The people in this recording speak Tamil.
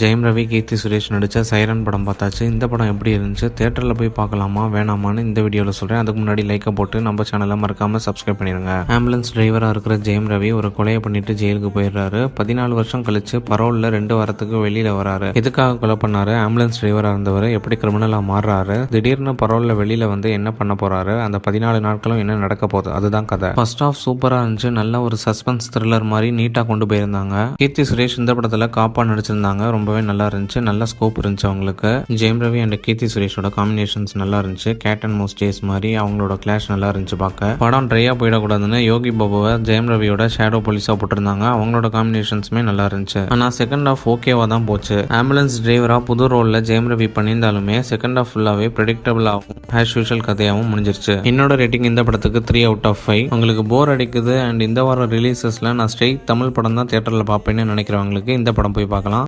ஜெயம் ரவி, கீர்த்தி சுரேஷ் நடித்த சைரன் படம் பார்த்தாச்சு. இந்த படம் எப்படி இருந்துச்சு, தியேட்டரில் போய் பார்க்கலாமா வேணாமான்னு இந்த வீடியோவில் சொல்கிறேன். அதுக்கு முன்னாடி லைக்கை போட்டு நம்ம சேனலை மறக்காமல் சப்ஸ்கிரைப் பண்ணிடுங்க. ஆம்புலன்ஸ் டிரைவராக இருக்கிற ஜெயம் ரவி ஒரு கொலையை பண்ணிட்டு ஜெயிலுக்கு போயிடுறாரு. 14 வருஷம் கழிச்சு பரோலில் 2 வாரத்துக்கு வெளியில் வராரு. எதுக்காக கொலை பண்ணாரு, ஆம்புலன்ஸ் டிரைவராக இருந்தவர் எப்படி கிரிமினலாக மாறுறாரு, திடீர்னு பரோலில் வெளியில் வந்து என்ன பண்ண போறாரு, அந்த 14 நாட்களும் என்ன நடக்க போகுது, அதுதான் கதை. ஃபர்ஸ்ட் ஆஃப் சூப்பராக இருந்துச்சு. நல்ல ஒரு சஸ்பென்ஸ் த்ரில்லர் மாதிரி நீட்டாக கொண்டு போயிருந்தாங்க. கீர்த்தி சுரேஷ் இந்த படத்தில் காப்பா நடிச்சிருந்தாங்க. ரொம்பவே நல்லா இருந்துச்சு. நல்ல ஸ்கோப் இருந்துச்சு அவங்களுக்கு. Jayam Ravi and Keerthi சுரேஷோட combinations நல்லா இருந்துச்சு. கேட் அண்ட் மவுஸ் சேஸ் மாதிரி அவங்களோட கிளாஷ் நல்லா இருந்துச்சு பார்க்க. படம் ட்ரையா போயிடக்கூடாதுன்னு யோகி பாபுவை ஜெயம் ரவியோட ஷேடோ போலீஸா போட்டிருந்தாங்க. அவங்களோட காம்பினேஷன்ஸுமே நல்லா இருந்துச்சு. ஆனா செகண்ட் ஹாஃப் ஓகேவா தான் போச்சு. ஆம்புலன்ஸ் டிரைவரா புது ரோல்ல ஜெயம் ரவி பண்ணியிருந்தாலுமே செகண்ட் ஹாஃப் ஃபுல்லாவே ப்ரெடிக்டபிள் ஆகும், ஆஸ் யூஷுவல் கதையாகவும் முடிஞ்சிருச்சு. என்னோட ரேட்டிங் இந்த படத்துக்கு 3 out of 5. உங்களுக்கு போர் அடிக்குது அண்ட் இந்த வாரம் ரிலீசஸ்ல நான் ஸ்ட்ரெயிட் தமிழ் படம் தான் தியேட்டர்ல பார்ப்பேன்னு நினைக்கிறவங்களுக்கு இந்த படம் போய் பார்க்கலாம்.